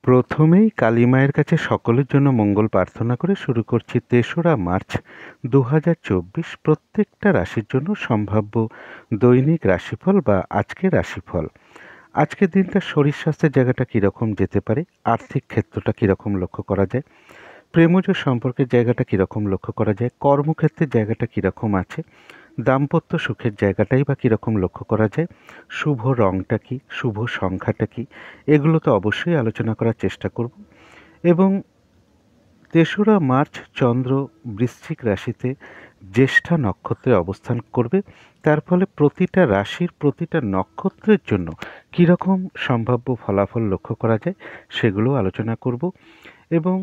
প্রথমেই কালী মায়ের কাছে সকলের জন্য মঙ্গল প্রার্থনা করে শুরু করছি ৩রা মার্চ ২০২৪ প্রত্যেকটা রাশির জন্য সম্ভাব্য দৈনিক রাশিফল বা আজকের রাশিফল। আজকের দিনটা শরীর স্বাস্থ্যের জায়গাটা কীরকম যেতে পারে, আর্থিক ক্ষেত্রটা কীরকম লক্ষ্য করা যায়, প্রেমজ সম্পর্কের জায়গাটা কীরকম লক্ষ্য করা যায়, কর্মক্ষেত্রের জায়গাটা কীরকম আছে, দাম্পত্য সুখের জায়গাটাই বা কীরকম লক্ষ্য করা যায়, শুভ রঙটা কী, শুভ সংখ্যাটা কী, এগুলো তো অবশ্যই আলোচনা করার চেষ্টা করব। এবং ৩রা মার্চ চন্দ্র বৃশ্চিক রাশিতে জ্যেষ্ঠা নক্ষত্রে অবস্থান করবে। তার ফলে প্রতিটা রাশির প্রতিটা নক্ষত্রের জন্য কীরকম সম্ভাব্য ফলাফল লক্ষ্য করা যায় সেগুলো আলোচনা করব। এবং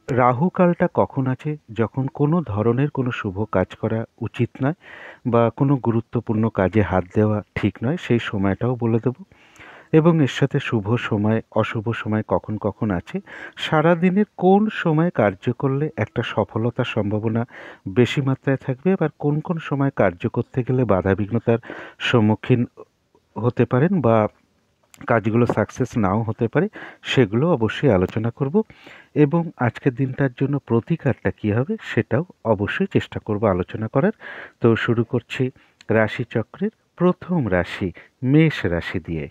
রাহুকালটা কখন আছে, যখন কোনো ধরনের কোনো শুভ কাজ করা উচিত নয় বা কোনো গুরুত্বপূর্ণ কাজে হাত দেওয়া ঠিক নয়, সেই সময়টাও বলে দেব। এবং এর সাথে শুভ সময় অশুভ সময় কখন কখন আছে, সারাদিনের কোন সময় কার্য করলে একটা সফলতার সম্ভাবনা বেশি মাত্রায় থাকবে, আবার কোন কোন সময় কার্য করতে গেলে বাধাবিঘ্নতার সম্মুখীন হতে পারেন বা কাজগুলো সাকসেস নাও হতে পারে, সেগুলো অবশ্যই আলোচনা করব। এবং আজকের দিনটার জন্য প্রতিকারটা কী হবে সেটাও অবশ্যই চেষ্টা করব আলোচনা করার। তো শুরু করছি রাশিচক্রের প্রথম রাশি মেষ রাশি দিয়ে।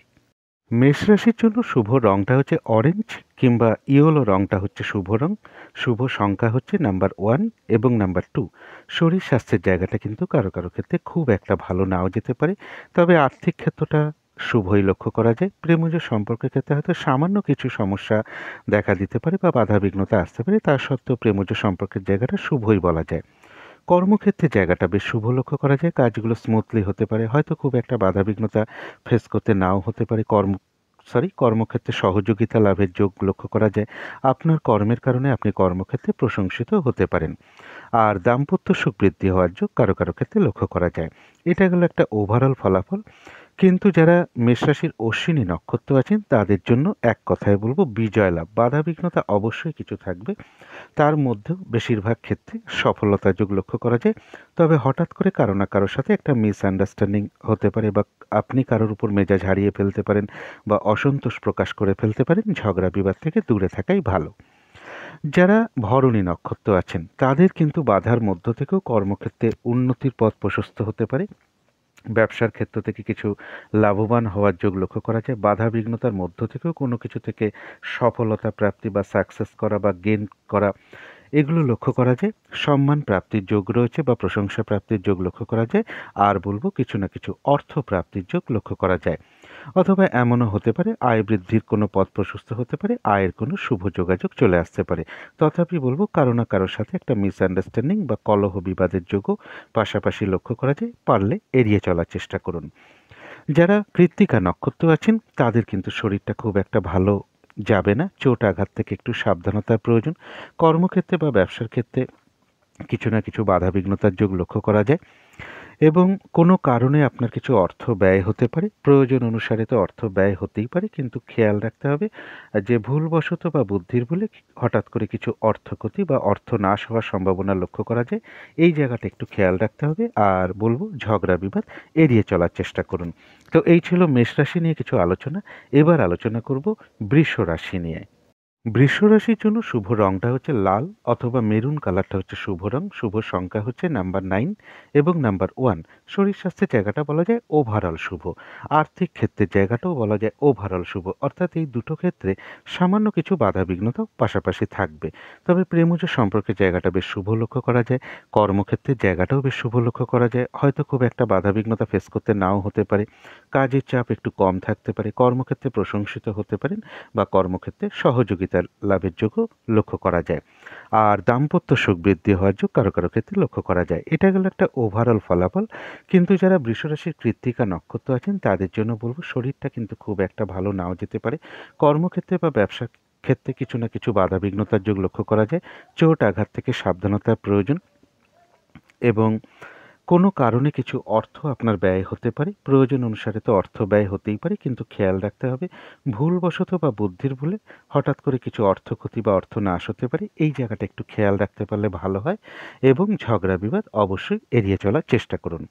মেষ রাশির জন্য শুভ রংটা হচ্ছে অরেঞ্জ কিংবা ইয়েলো রংটা হচ্ছে শুভ রং। শুভ সংখ্যা হচ্ছে নাম্বার 1 এবং নাম্বার 2। শরীর স্বাস্থ্যের জায়গাটা কিন্তু কারো কারো ক্ষেত্রে খুব একটা ভালো নাও যেতে পারে, তবে আর্থিক ক্ষেত্রটা শুভই লক্ষ্য করা যায়। প্রেমজ সম্পর্কের ক্ষেত্রে হয়তো সামান্য কিছু সমস্যা দেখা দিতে পারে বা বাধাবিঘ্নতা আসতে পারে, তা সত্ত্বেও প্রেমজ সম্পর্কের জায়গাটা শুভই বলা যায়। কর্মক্ষেত্রের জায়গাটা বেশ শুভ লক্ষ্য করা যায়, কাজগুলো স্মুথলি হতে পারে, হয়তো খুব একটা বাধাবিঘ্নতা ফেস করতে নাও হতে পারে। কর্মক্ষেত্রে সহযোগিতা লাভের যোগ লক্ষ্য করা যায়। আপনার কর্মের কারণে আপনি কর্মক্ষেত্রে প্রশংসিত হতে পারেন। আর দাম্পত্য সুখ বৃদ্ধি হওয়ার যোগ কারো কারো ক্ষেত্রে লক্ষ্য করা যায়। এটা গেল একটা ওভারঅল ফলাফল। কিন্তু যারা মেষরাশির অশ্বিনী নক্ষত্র আছেন তাদের জন্য এক কথায় বলবো বিজয় লাভ। বাধাবিঘ্নতা অবশ্যই কিছু থাকবে, তার মধ্যেও বেশিরভাগ ক্ষেত্রে সফলতার যোগ লক্ষ্য করা যায়। তবে হঠাৎ করে কারো না কারোর সাথে একটা মিসআন্ডারস্ট্যান্ডিং হতে পারে বা আপনি কারোর উপর মেজাজ হারিয়ে ফেলতে পারেন বা অসন্তোষ প্রকাশ করে ফেলতে পারেন। ঝগড়া বিবাদ থেকে দূরে থাকাই ভালো। যারা ভরণী নক্ষত্র আছেন তাদের কিন্তু বাধার মধ্য থেকেও কর্মক্ষেত্রে উন্নতির পথ প্রশস্ত হতে পারে। ব্যবসার ক্ষেত্র থেকে কিছু লাভবান হওয়ার যোগ লক্ষ্য করা যায়। বাধা বিঘ্নতার মধ্য থেকেও কোনো কিছু থেকে সফলতা প্রাপ্তি বা সাকসেস করা বা গেইন করা, এগুলো লক্ষ্য করা যায়। সম্মান প্রাপ্তির যোগ রয়েছে বা প্রশংসা প্রাপ্তির যোগ লক্ষ্য করা যায়। আর বলবো কিছু না কিছু অর্থ প্রাপ্তির যোগ লক্ষ্য করা যায়। অথবা এমনও হতে পারে আয় বৃদ্ধির কোনো পথ প্রশস্ত হতে পারে, আয়ের কোনো শুভ যোগাযোগ চলে আসতে পারে। তথাপি বলবো কারো না কারোর সাথে একটা মিসআন্ডারস্ট্যান্ডিং বা কলহ বিবাদের যোগও পাশাপাশি লক্ষ্য করা যায়, পারলে এড়িয়ে চলার চেষ্টা করুন। যারা কৃত্তিকা নক্ষত্র আছেন তাদের কিন্তু শরীরটা খুব একটা ভালো যাবে না, চোট আঘাত থেকে একটু সাবধানতার প্রয়োজন। কর্মক্ষেত্রে বা ব্যবসার ক্ষেত্রে কিছু না কিছু বাধাবিঘ্নতার যোগ লক্ষ্য করা যায়। এবং কোনো কারণে আপনার কিছু অর্থ ব্যয় হতে পারে, প্রয়োজন অনুসারে তো অর্থ ব্যয় হতেই পারে, কিন্তু খেয়াল রাখতে হবে যে ভুলবশত বা বুদ্ধির ভুলে হঠাৎ করে কিছু অর্থ ক্ষতি বা অর্থ নাশ হওয়ার সম্ভাবনা লক্ষ্য করা যায়। এই জায়গাটা একটু খেয়াল রাখতে হবে। আর বলবো ঝগড়া বিবাদ এড়িয়ে চলার চেষ্টা করুন। তো এই ছিল মেষ রাশি নিয়ে কিছু আলোচনা। এবার আলোচনা করব বৃষ রাশি নিয়ে। বৃষ রাশির জন্য শুভ রংটা হচ্ছে লাল অথবা মেরুন কালারটা হচ্ছে শুভ রং। শুভ সংখ্যা হচ্ছে নাম্বার 9 এবং নাম্বার 1। শরীর স্বাস্থ্যের জায়গাটা বলা যায় ওভারঅল শুভ। আর্থিক ক্ষেত্রের জায়গাটাও বলা যায় ওভারঅল শুভ, অর্থাৎ এই দুটো ক্ষেত্রে সামান্য কিছু বাধা বিঘ্নতাও পাশাপাশি থাকবে। তবে প্রেমজ সম্পর্কের জায়গাটা বেশ শুভ লক্ষ্য করা যায়। কর্মক্ষেত্রের জায়গাটাও বেশ শুভ লক্ষ্য করা যায়, হয়তো খুব একটা বাধা বিঘ্নতা ফেস করতে নাও হতে পারে। কাজের চাপ একটু কম থাকতে পারে, কর্মক্ষেত্রে প্রশংসিত হতে পারেন বা কর্মক্ষেত্রে সহযোগিতা লাভের যোগও লক্ষ্য করা যায়। আর দাম্পত্য সুখ বৃদ্ধি হওয়ার যোগ কারো কারো ক্ষেত্রে লক্ষ্য করা যায়। এটা গেল একটা ওভারঅল ফলাফল। কিন্তু যারা বৃষরাশির কৃত্তিকা নক্ষত্র আছেন তাদের জন্য বলবো শরীরটা কিন্তু খুব একটা ভালো নাও যেতে পারে। কর্মক্ষেত্রে বা ব্যবসার ক্ষেত্রে কিছু না কিছু বাধা বিঘ্নতার যোগ লক্ষ্য করা যায়। চোট আঘাত থেকে সাবধানতার প্রয়োজন। এবং কোনো কারণে কিছু অর্থ আপনার ব্যয় হতে পারে, প্রয়োজন অনুসারে তো অর্থ ব্যয় হতেই পারে, কিন্তু খেয়াল রাখতে হবে ভুলবশত বা বুদ্ধির ভুলে হঠাৎ করে কিছু অর্থ ক্ষতি বা অর্থ নাশ হতে পারে। এই জায়গাটা একটু খেয়াল রাখতে পারলে ভালো হয়। এবং ঝগড়া বিবাদ অবশ্যই এড়িয়ে চলার চেষ্টা করুন।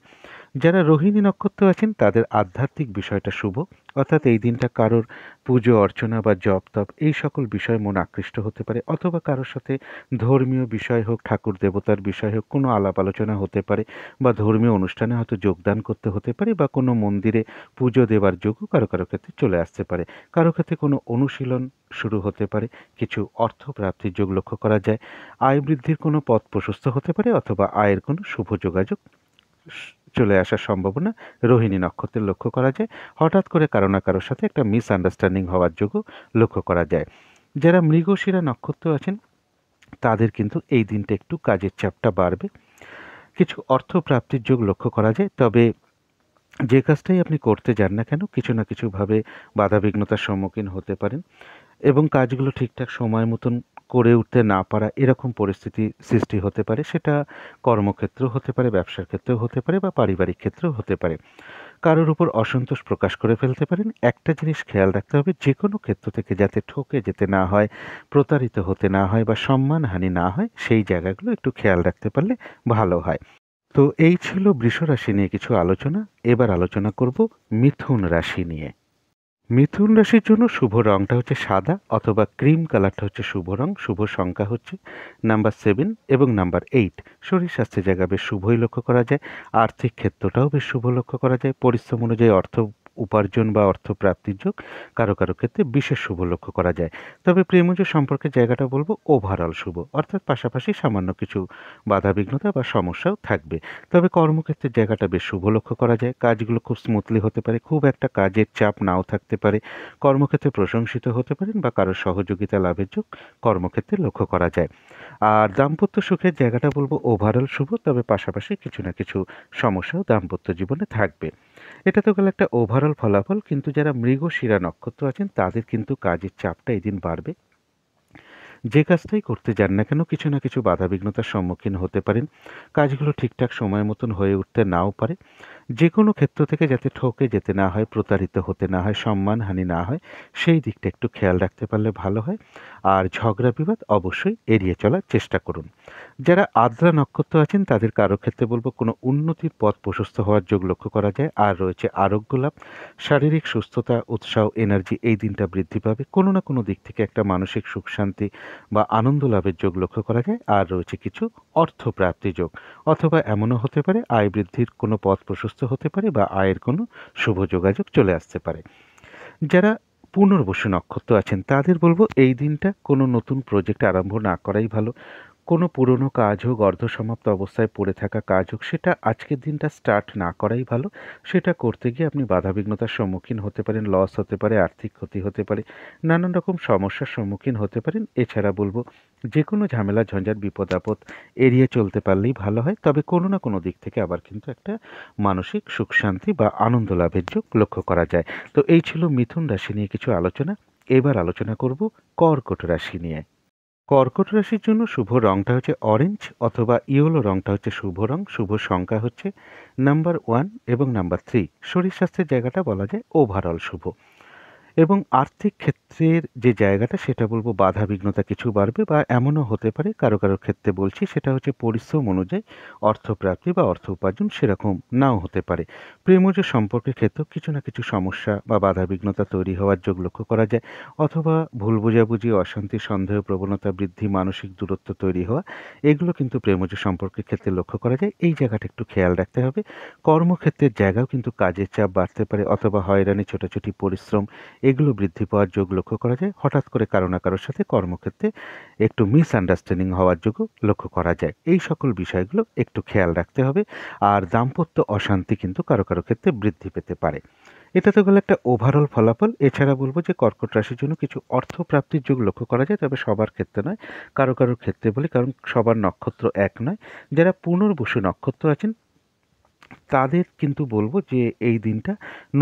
যারা রোহিণী নক্ষত্র আছেন তাদের আধ্যাত্মিক বিষয়টা শুভ, অর্থাৎ এই দিনটা কারোর পুজো অর্চনা বা জপ তপ এই সকল বিষয়ে মন আকৃষ্ট হতে পারে, অথবা কারোর সাথে ধর্মীয় বিষয় হোক, ঠাকুর দেবতার বিষয় হোক, কোনো আলাপ আলোচনা হতে পারে, বা ধর্মীয় অনুষ্ঠানে হয়তো যোগদান করতে হতে পারে, বা কোনো মন্দিরে পুজো দেওয়ার যোগও কারো কারো ক্ষেত্রে চলে আসতে পারে। কারো ক্ষেত্রে কোনো অনুশীলন শুরু হতে পারে, কিছু অর্থ প্রাপ্তির যোগ লক্ষ্য করা যায়, আয় বৃদ্ধির কোনো পথ প্রশস্ত হতে পারে, অথবা আয়ের কোনো শুভ যোগাযোগ চলে আসার সম্ভাবনা রোহিণী নক্ষত্রের লক্ষ্য করা যায়। হঠাৎ করে কারো না কারোর সাথে একটা মিসআন্ডারস্ট্যান্ডিং হওয়ার যোগও লক্ষ্য করা যায়। যারা মৃগশিরা নক্ষত্র আছেন তাদের কিন্তু এই দিনটা একটু কাজের চাপটা বাড়বে, কিছু অর্থ প্রাপ্তির যোগ লক্ষ্য করা যায়। তবে যে কাজটাই আপনি করতে যান না কেন, কিছু না কিছুভাবে বাধাবিঘ্নতার সম্মুখীন হতে পারেন, এবং কাজগুলো ঠিকঠাক সময় মতন করে উঠতে না পারা এরকম পরিস্থিতি সৃষ্টি হতে পারে। সেটা কর্মক্ষেত্রেও হতে পারে, ব্যবসার ক্ষেত্রেও হতে পারে, বা পারিবারিক ক্ষেত্রেও হতে পারে। কারোর উপর অসন্তোষ প্রকাশ করে ফেলতে পারেন। একটা জিনিস খেয়াল রাখতে হবে, যে কোনো ক্ষেত্র থেকে যাতে ঠকে যেতে না হয়, প্রতারিত হতে না হয়, বা সম্মানহানি না হয়, সেই জায়গাগুলো একটু খেয়াল রাখতে পারলে ভালো হয়। তো এই ছিল বৃষ রাশি নিয়ে কিছু আলোচনা। এবার আলোচনা করব মিথুন রাশি নিয়ে। মিথুন রাশির জন্য শুভ রংটা হচ্ছে সাদা অথবা ক্রিম কালারটা হচ্ছে শুভ রং। শুভ সংখ্যা হচ্ছে নাম্বার 7 এবং নাম্বার 8। শরীর স্বাস্থ্যের জায়গা বেশ শুভই লক্ষ্য করা যায়। আর্থিক ক্ষেত্রটাও বেশ শুভ লক্ষ্য করা যায়। পরিশ্রম অনুযায়ী অর্থ উপার্জন বা অর্থ প্রাপ্তির যোগ কারো কারো ক্ষেত্রে বিশেষ শুভ লক্ষ্য করা যায়। তবে প্রেমজ সম্পর্কের জায়গাটা বলবো ওভারঅল শুভ, অর্থাৎ পাশাপাশি সামান্য কিছু বাধাবিঘ্নতা বা সমস্যাও থাকবে। তবে কর্মক্ষেত্রের জায়গাটা বেশ শুভ লক্ষ্য করা যায়। কাজগুলো খুব স্মুথলি হতে পারে, খুব একটা কাজের চাপ নাও থাকতে পারে। কর্মক্ষেত্রে প্রশংসিত হতে পারেন বা কারোর সহযোগিতা লাভের যোগ কর্মক্ষেত্রে লক্ষ্য করা যায়। আর দাম্পত্য সুখের জায়গাটা বলবো ওভারঅল শুভ, তবে পাশাপাশি কিছু না কিছু সমস্যাও দাম্পত্য জীবনে থাকবে। এটা তো গেল একটা ওভারঅল ফলাফল, কিন্তু যারা মৃগশিরা নক্ষত্র আছেন তাদের কিন্তু কাজের চাপটা এদিন বাড়বে। যে কাজটাই করতে যান না কেন, কিছু না কিছু বাধাবিঘ্নতার সম্মুখীন হতে পারেন। কাজগুলো ঠিকঠাক সময় মতন হয়ে উঠতে নাও পারে। যে কোনো ক্ষেত্র থেকে যাতে ঠকে যেতে না হয়, প্রতারিত হতে না হয়, সম্মানহানি না হয়, সেই দিকটা একটু খেয়াল রাখতে পারলে ভালো হয়। আর ঝগড়া বিবাদ অবশ্যই এড়িয়ে চলার চেষ্টা করুন। যারা আদ্রা নক্ষত্র আছেন তাদের কারো ক্ষেত্রে বলবো কোনো উন্নতির পথ প্রশস্ত হওয়ার যোগ লক্ষ্য করা যায়। আর রয়েছে আরোগ্য লাভ, শারীরিক সুস্থতা, উৎসাহ, এনার্জি এই দিনটা বৃদ্ধি পাবে। কোনো না কোনো দিক থেকে একটা মানসিক সুখ শান্তি বা আনন্দ লাভের যোগ লক্ষ্য করা যায়। আর রয়েছে কিছু অর্থ প্রাপ্তি যোগ, অথবা এমনও হতে পারে আয় বৃদ্ধির কোনো পথ প্রশস্ত হতে পারে, বা আয়ের কোনো শুভ যোগাযোগ চলে আসতে পারে। যারা পুনর্বসু নক্ষত্র আছেন তাদের বলবো এই দিনটা কোনো নতুন প্রজেক্ট আরম্ভ না করাই ভালো। কোনো পুরনো কাজ হোক, অর্ধসমাপ্ত অবস্থায় পড়ে থাকা কাজ হোক, সেটা আজকের দিনটা স্টার্ট না করাই ভালো। সেটা করতে গিয়ে আপনি বাধাবিঘ্নতার সম্মুখীন হতে পারেন, লস হতে পারে, আর্থিক ক্ষতি হতে পারে, নানান রকম সমস্যার সম্মুখীন হতে পারেন। এছাড়া বলবো যে কোনো ঝামেলা ঝঞ্ঝাট বিপদ আপদ এড়িয়ে চলতে পারলেই ভালো হয়। তবে কোনো না কোনো দিক থেকে আবার কিন্তু একটা মানসিক সুখ শান্তি বা আনন্দ লাভের যোগ লক্ষ্য করা যায়। তো এই ছিল মিথুন রাশি নিয়ে কিছু আলোচনা। এবার আলোচনা করব কর্কট রাশি নিয়ে। কর্কট রাশির জন্য শুভ রংটা হচ্ছে অরেঞ্জ অথবা ইয়েলো রংটা হচ্ছে শুভ রং। শুভ সংখ্যা হচ্ছে নাম্বার 1 এবং নাম্বার 3। শরীর স্বাস্থ্যের জায়গাটা বলা যায় ওভারঅল শুভ। এবং আর্থিক ক্ষেত্রের যে জায়গাটা সেটা বলবো বাধা বিঘ্নতা কিছু বাড়বে, বা এমনও হতে পারে কারো কারো ক্ষেত্রে বলছি সেটা হচ্ছে পরিশ্রম অনুযায়ী অর্থপ্রাপ্তি বা অর্থ উপার্জন সেরকম নাও হতে পারে। প্রেমজ সম্পর্কের ক্ষেত্রেও কিছু না কিছু সমস্যা বা বাধা বিঘ্নতা তৈরি হওয়ার যোগ লক্ষ্য করা যায়, অথবা ভুল বোঝাবুঝি, অশান্তি, সন্দেহ প্রবণতা বৃদ্ধি, মানসিক দূরত্ব তৈরি হওয়া, এগুলো কিন্তু প্রেমজ সম্পর্কের ক্ষেত্রে লক্ষ্য করা যায়। এই জায়গাটা একটু খেয়াল রাখতে হবে। কর্মক্ষেত্রের জায়গাও কিন্তু কাজের চাপ বাড়তে পারে, অথবা হয়রানি, ছোটাছুটি, পরিশ্রম এগুলো বৃদ্ধি পাওয়ার যোগ লক্ষ্য করা যায়। হঠাৎ করে কারো না কারোর সাথে কর্মক্ষেত্রে একটু মিসআন্ডারস্ট্যান্ডিং হওয়ার যোগও লক্ষ্য করা যায়। এই সকল বিষয়গুলো একটু খেয়াল রাখতে হবে। আর দাম্পত্য অশান্তি কিন্তু কারো কারো ক্ষেত্রে বৃদ্ধি পেতে পারে। এটা তো গেল একটা ওভারঅল ফলাফল। এছাড়া বলবো যে কর্কট রাশির জন্য কিছু অর্থ প্রাপ্তির যোগ লক্ষ্য করা যায়, তবে সবার ক্ষেত্রে নয়, কারো কারোর ক্ষেত্রে বলি, কারণ সবার নক্ষত্র এক নয়। যারা পুনর্বসু নক্ষত্র আছেন তাদের কিন্তু বলবো যে এই দিনটা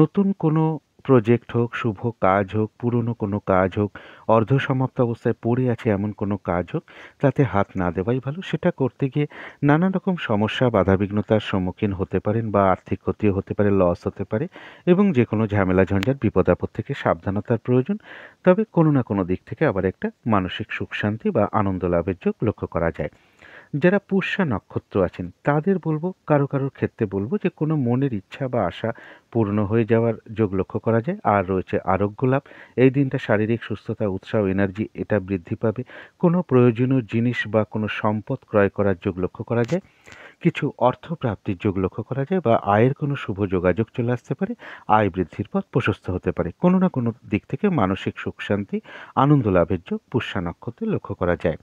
নতুন কোনো প্রজেক্ট হোক, শুভ কাজ হোক, পুরনো কোনো কাজ হোক, অর্ধসমাপ্ত অবস্থায় পড়ে আছে এমন কোনো কাজ হোক, তাতে হাত না দেওয়াই ভালো। সেটা করতে গিয়ে নানা রকম সমস্যা, বাধাবিঘ্নতার সম্মুখীন হতে পারেন, বা আর্থিক ক্ষতিও হতে পারে, লস হতে পারে, এবং যে কোনো ঝামেলা ঝঞ্ঝাট বিপদ আপদ থেকে সাবধানতার প্রয়োজন। তবে কোনো না কোনো দিক থেকে আবার একটা মানসিক সুখ শান্তি বা আনন্দ লাভের যোগ লক্ষ্য করা যায়। যারা পুষ্যা নক্ষত্র আছেন তাদের বলবো, কারোর ক্ষেত্রে বলবো যে কোনো মনের ইচ্ছা বা আশা পূর্ণ হয়ে যাওয়ার যোগ লক্ষ্য করা যায়। আর রয়েছে আরোগ্য লাভ। এই দিনটা শারীরিক সুস্থতা, উৎসাহ, এনার্জি এটা বৃদ্ধি পাবে। কোনো প্রয়োজনীয় জিনিস বা কোনো সম্পদ ক্রয় করার যোগ লক্ষ্য করা যায়। কিছু অর্থ প্রাপ্তির যোগ লক্ষ্য করা যায় বা আয়ের কোনো শুভ যোগাযোগ চলে আসতে পারে। আয় বৃদ্ধির পথ প্রশস্ত হতে পারে। কোনো না কোনো দিক থেকে মানসিক সুখ শান্তি, আনন্দ লাভের যোগ পুষ্যা নক্ষত্রে লক্ষ্য করা যায়।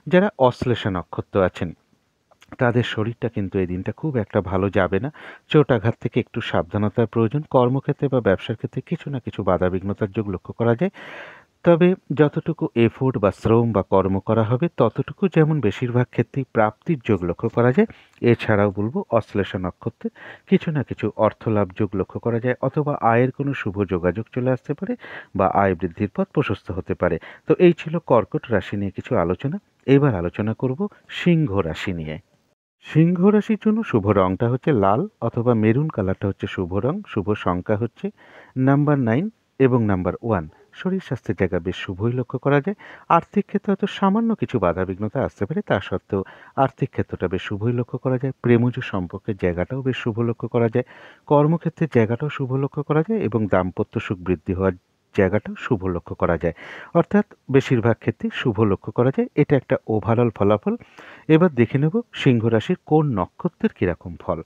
যারা অশ্লেষা নক্ষত্র আছেন তাদের শরীরটা কিন্তু এই দিনটা খুব একটা ভালো যাবে না। চোট আঘাত থেকে একটু সাবধানতার প্রয়োজন। কর্মক্ষেত্রে বা ব্যবসার ক্ষেত্রে কিছু না কিছু বাধাবিঘ্নতার যোগ লক্ষ্য করা যায়। তবে যতটুকু এফোর্ট বা শ্রম বা কর্ম করা হবে ততটুকু যেমন বেশিরভাগ ক্ষেত্রেই প্রাপ্তির যোগ লক্ষ্য করা যায়। এছাড়াও বলবো অশ্লেষা নক্ষত্রে কিছু না কিছু অর্থলাভ যোগ লক্ষ্য করা যায়, অথবা আয়ের কোনো শুভ যোগাযোগ চলে আসতে পারে বা আয় বৃদ্ধির পথ প্রশস্ত হতে পারে। তো এই ছিল কর্কট রাশি নিয়ে কিছু আলোচনা। এবার আলোচনা করব সিংহ রাশি নিয়ে। সিংহ রাশির জন্য শুভ রংটা হচ্ছে লাল অথবা মেরুন কালারটা হচ্ছে শুভ রং। শুভ সংখ্যা হচ্ছে নাম্বার 9 এবং নাম্বার 1। শরীর স্বাস্থ্যের জায়গা বেশ শুভই লক্ষ্য করা যায়। আর্থিক ক্ষেত্রে হয়তো সামান্য কিছু বাধাবিঘ্নতা আসতে পারে, তা সত্ত্বেও আর্থিক ক্ষেত্রটা বেশ শুভই লক্ষ্য করা যায়। প্রেমজ সম্পর্কের জায়গাটাও বেশ শুভ লক্ষ্য করা যায়। কর্মক্ষেত্রের জায়গাটাও শুভ লক্ষ্য করা যায় এবং দাম্পত্য সুখ বৃদ্ধি হওয়ার জায়গাটাও শুভ লক্ষ্য করা যায়। অর্থাৎ বেশিরভাগ ক্ষেত্রে শুভ লক্ষ্য করা যায়। এটা একটা ওভারঅল ফলাফল। এবার দেখে নেব সিংহ রাশির কোন নক্ষত্রের কিরকম ফল।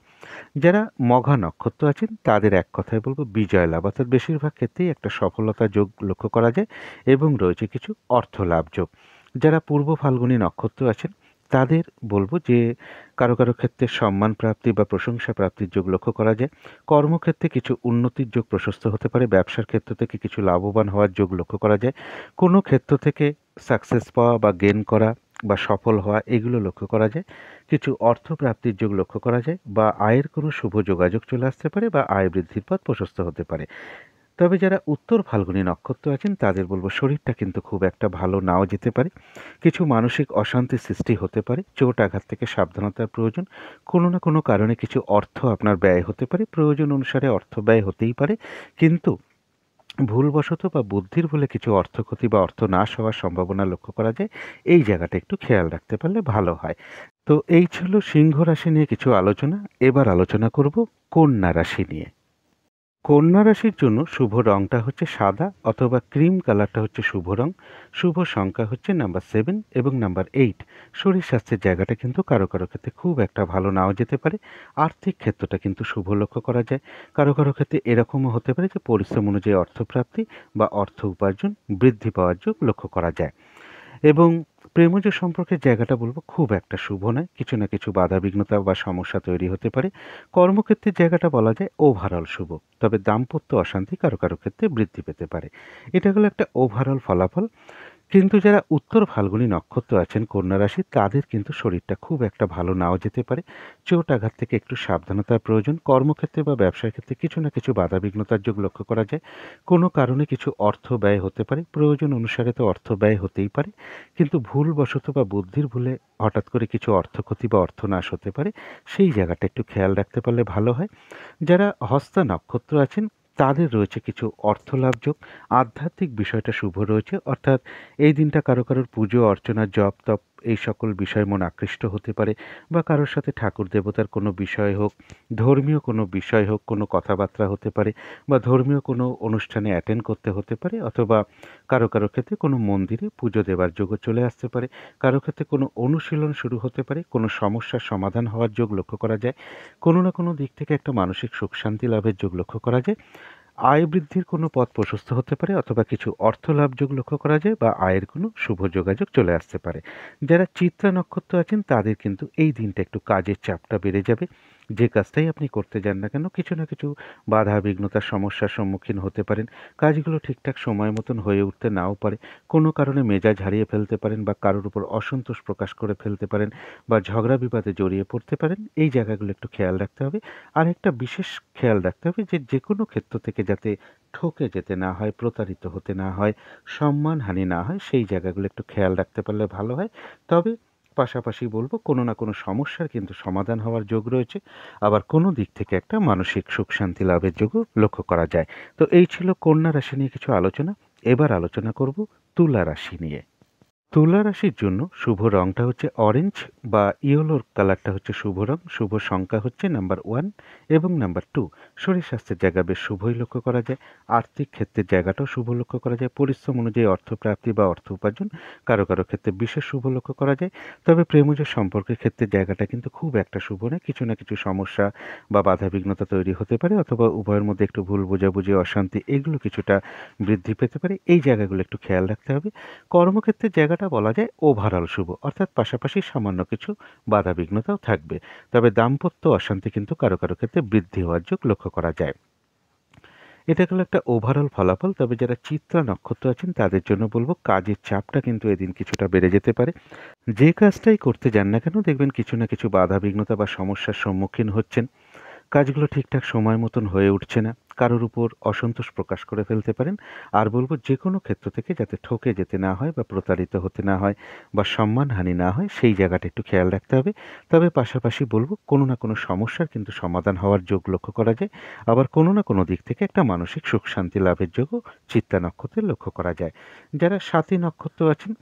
যারা মঘা নক্ষত্র আছেন তাদের এক কথায় বলবো বিজয় লাভ, অর্থাৎ বেশিরভাগ ক্ষেত্রেই একটা সফলতা যোগ লক্ষ্য করা যায় এবং রয়েছে কিছু অর্থ লাভ যোগ। যারা পূর্ব ফাল্গুনী নক্ষত্র আছেন তাদের বলবো যে কারো ক্ষেত্রে সম্মান প্রাপ্তি বা প্রশংসা প্রাপ্তির যোগ লক্ষ্য করা যায়। কর্মক্ষেত্রে কিছু উন্নতির যোগ প্রশস্ত হতে পারে। ব্যবসার ক্ষেত্র থেকে কিছু লাভবান হওয়ার যোগ লক্ষ্য করা যায়। কোনো ক্ষেত্র থেকে সাকসেস পাওয়া বা গেন করা বা সফল হওয়া এগুলো লক্ষ্য করা যায়। কিছু অর্থ প্রাপ্তির যোগ লক্ষ্য করা যায় বা আয়ের কোনো শুভ যোগাযোগ চলে আসতে পারে বা আয় বৃদ্ধির পথ প্রশস্ত হতে পারে। তবে যারা উত্তর ফাল্গুনী নক্ষত্র আছেন তাদের বলবো শরীরটা কিন্তু খুব একটা ভালো নাও যেতে পারে। কিছু মানসিক অশান্তির সৃষ্টি হতে পারে। চোট আঘাত থেকে সাবধানতার প্রয়োজন। কোনো না কোনো কারণে কিছু অর্থ আপনার ব্যয় হতে পারে। প্রয়োজন অনুসারে অর্থ ব্যয় হতেই পারে, কিন্তু ভুলবশত বা বুদ্ধির ভুলে কিছু অর্থক্ষতি বা অর্থ নাশ হওয়ার সম্ভাবনা লক্ষ্য করা যায়। এই জায়গাটা একটু খেয়াল রাখতে পারলে ভালো হয়। তো এই ছিল সিংহ রাশি নিয়ে কিছু আলোচনা। এবার আলোচনা করব কন্যা রাশি নিয়ে। কন্যা রাশির জন্য শুভ রংটা হচ্ছে সাদা অথবা ক্রিম কালারটা হচ্ছে শুভ রং। শুভ সংখ্যা হচ্ছে নাম্বার 7 এবং নাম্বার 8। শরীর স্বাস্থ্যের জায়গাটা কিন্তু কারো ক্ষেত্রে খুব একটা ভালো নাও যেতে পারে। আর্থিক ক্ষেত্রটা কিন্তু শুভ লক্ষ্য করা যায়। কারো ক্ষেত্রে এরকমও হতে পারে যে পরিশ্রম অনুযায়ী অর্থপ্রাপ্তি বা অর্থ উপার্জন বৃদ্ধি পাওয়ার যোগ লক্ষ্য করা যায়। এবং প্রেমজ সম্পর্কের জায়গাটা বলবো খুব একটা শুভ নয়। কিছু না কিছু বাধাবিঘ্নতা বা সমস্যা তৈরি হতে পারে। কর্মক্ষেত্রের জায়গাটা বলা যায় ওভারঅল শুভ। তবে দাম্পত্য অশান্তি কারো ক্ষেত্রে বৃদ্ধি পেতে পারে। এটা হলো একটা ওভারঅল ফলাফল। কিন্তু যারা উত্তর ফাল্গুনী নক্ষত্র আছেন কন্যা রাশি তাদের কিন্তু শরীরটা খুব একটা ভালো নাও যেতে পারে। চোট আঘাত থেকে একটু সাবধানতার প্রয়োজন। কর্মক্ষেত্রে বা ব্যবসার ক্ষেত্রে কিছু না কিছু বাধাবিঘ্নতার যোগ লক্ষ্য করা যায়। কোনো কারণে কিছু অর্থ ব্যয় হতে পারে। প্রয়োজন অনুসারে তো অর্থ ব্যয় হতেই পারে, কিন্তু ভুলবশত বা বুদ্ধির ভুলে হঠাৎ করে কিছু অর্থক্ষতি বা অর্থনাশ হতে পারে। সেই জায়গাটা একটু খেয়াল রাখতে পারলে ভালো হয়। যারা হস্তা নক্ষত্র আছেন তাদের রয়েছে কিছু অর্থলাভ যোগ। আধ্যাত্মিক বিষয়টা শুভ রয়েছে, অর্থাৎ এই দিনটা কারোর পুজো অর্চনা জপ তপ এই সকল বিষয় মন আকৃষ্ট হতে পারে বা কারোর সাথে ঠাকুর দেবতার কোনো বিষয় হোক, ধর্মীয় কোনো বিষয় হোক, কোনো কথাবার্তা হতে পারে বা ধর্মীয় কোনো অনুষ্ঠানে অ্যাটেন্ড করতে হতে পারে, অথবা কারো ক্ষেত্রে কোনো মন্দিরে পুজো দেওয়ার যোগও চলে আসতে পারে। কারো ক্ষেত্রে কোনো অনুশীলন শুরু হতে পারে। কোনো সমস্যার সমাধান হওয়ার যোগ লক্ষ্য করা যায়। কোনো না কোনো দিক থেকে একটা মানসিক সুখ শান্তি লাভের যোগ লক্ষ্য করা যায়। আয় বৃদ্ধির কোনো পথ প্রশস্ত হতে পারে, অথবা কিছু অর্থ লাভ যোগ লক্ষ্য করা যায় বা আয়ের কোনো শুভ যোগাযোগ চলে আসতে পারে। যারা চিত্রা নক্ষত্র আছেন তাদের কিন্তু এই দিনটা একটু কাজের চাপটা বেড়ে যাবে। যে কাজটাই আপনি করতে যান না কেন কিছু না কিছু বাধা বিঘ্নতার সমস্যার সম্মুখীন হতে পারেন। কাজগুলো ঠিকঠাক সময় মতন হয়ে উঠতে নাও পারে। কোনো কারণে মেজাজ হারিয়ে ফেলতে পারেন বা কারোর উপর অসন্তোষ প্রকাশ করে ফেলতে পারেন বা ঝগড়া বিবাদে জড়িয়ে পড়তে পারেন। এই জায়গাগুলো একটু খেয়াল রাখতে হবে। আর একটা বিশেষ খেয়াল রাখতে হবে যে যেকোনো ক্ষেত্র থেকে যাতে ঠকে যেতে না হয়, প্রতারিত হতে না হয়, সম্মানহানি না হয়, সেই জায়গাগুলো একটু খেয়াল রাখতে পারলে ভালো হয়। তবে পাশাপাশি বলব কোনো না কোনো সমস্যার কিন্তু সমাধান হওয়ার যোগ রয়েছে। আবার কোনো দিক থেকে একটা মানসিক সুখ শান্তি লাভের যোগও লক্ষ্য করা যায়। তো এই ছিল কন্যা রাশি নিয়ে কিছু আলোচনা। এবার আলোচনা করব তুলা রাশি নিয়ে। তুলা রাশির জন্য শুভ রংটা হচ্ছে অরেঞ্জ বা ইয়েলোর কালারটা হচ্ছে শুভ রং। শুভ সংখ্যা হচ্ছে নাম্বার 1 এবং নাম্বার 2। শরীর স্বাস্থ্যের জায়গা বেশ শুভই লক্ষ্য করা যায়। আর্থিক ক্ষেত্রের জায়গাটাও শুভ লক্ষ্য করা যায়। পরিশ্রম অনুযায়ী অর্থপ্রাপ্তি বা অর্থ উপার্জন কারো কারো ক্ষেত্রে বিশেষ শুভ লক্ষ্য করা যায়। তবে প্রেমজ সম্পর্কের ক্ষেত্রে জায়গাটা কিন্তু খুব একটা শুভ নয়। কিছু না কিছু সমস্যা বা বাধাবিঘ্নতা তৈরি হতে পারে, অথবা উভয়ের মধ্যে একটু ভুল বোঝাবুঝি, অশান্তি এগুলো কিছুটা বৃদ্ধি পেতে পারে। এই জায়গাগুলো একটু খেয়াল রাখতে হবে। কর্মক্ষেত্রের জায়গাটা বলা যায় ওভারঅল শুভ, অর্থাৎ পাশাপাশি সামান্য কিছু বাধাবিঘ্নতাও থাকবে। তবে দাম্পত্য অশান্তি কিন্তু কারো কারো ক্ষেত্রে বৃদ্ধি হওয়ার যোগ লক্ষ্য করা যায়। এটা গেল একটা ওভারঅল ফলাফল। তবে যারা চিত্রা নক্ষত্র আছেন তাদের জন্য বলবো কাজের চাপটা কিন্তু এদিন কিছুটা বেড়ে যেতে পারে। যে কাজটাই করতে যান না কেন দেখবেন কিছু না কিছু বাধাবিঘ্নতা বা সমস্যার সম্মুখীন হচ্ছেন। কাজগুলো ঠিকঠাক সময় মতন হয়ে উঠছে না। কারোর উপর অসন্তোষ প্রকাশ করে ফেলতে পারেন। আর বলব যেকোনো ক্ষেত্র থেকে যাতে ঠকে যেতে না হয় বা প্রতারিত হতে না হয় বা সম্মানহানি না হয়, সেই জায়গাটা একটু খেয়াল রাখতে হবে। তবে পাশাপাশি বলব কোনো না কোনো সমস্যার কিন্তু সমাধান হওয়ার যোগ লক্ষ্য করা যায়। আবার কোনো না কোনো দিক থেকে একটা মানসিক সুখ শান্তি লাভের যোগও চিত্তা নক্ষত্রে লক্ষ্য করা যায়। যারা স্বাতী নক্ষত্র আছেন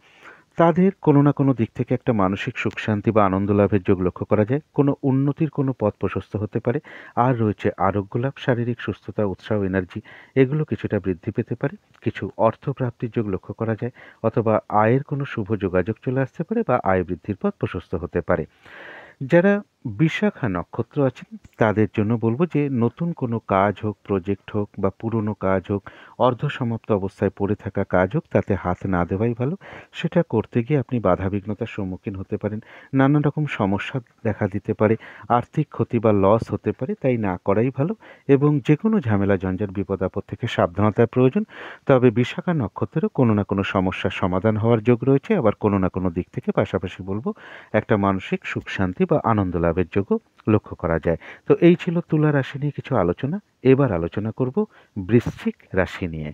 তাদের কোনো না কোনো দিক থেকে একটা মানসিক সুখ শান্তি বা আনন্দ লাভের যোগ লক্ষ্য করা যায়। কোনো উন্নতির কোনো পথ প্রশস্ত হতে পারে। আর রয়েছে আরোগ্য লাভ, শারীরিক সুস্থতা, উৎসাহ, এনার্জি এগুলো কিছুটা বৃদ্ধি পেতে পারে। কিছু অর্থ প্রাপ্তির যোগ লক্ষ্য করা যায়, অথবা আয়ের কোনো শুভ যোগাযোগ চলে আসতে পারে বা আয় বৃদ্ধির পথ প্রশস্ত হতে পারে। যারা বিশাখা নক্ষত্র আছেন তাদের জন্য বলবো যে নতুন কোনো কাজ হোক, প্রজেক্ট হোক বা পুরনো কাজ হোক, অর্ধসমাপ্ত অবস্থায় পড়ে থাকা কাজ হোক, তাতে হাত না দেওয়াই ভালো। সেটা করতে গিয়ে আপনি বাধাবিঘ্নতার সম্মুখীন হতে পারেন। নানান রকম সমস্যা দেখা দিতে পারে, আর্থিক ক্ষতি বা লস হতে পারে, তাই না করাই ভালো। এবং যে কোনো ঝামেলা ঝঞ্ঝাট বিপদ আপদ থেকে সাবধানতার প্রয়োজন। তবে বিশাখা নক্ষত্রেরও কোনো না কোনো সমস্যার সমাধান হওয়ার যোগ রয়েছে। আবার কোনো না কোনো দিক থেকে পাশাপাশি বলবো একটা মানসিক সুখ শান্তি বা আনন্দ লাভের যোগও লক্ষ্য করা যায়। তো এই ছিল তুলা রাশি নিয়ে কিছু আলোচনা। এবার আলোচনা করব বৃশ্চিক রাশি নিয়ে।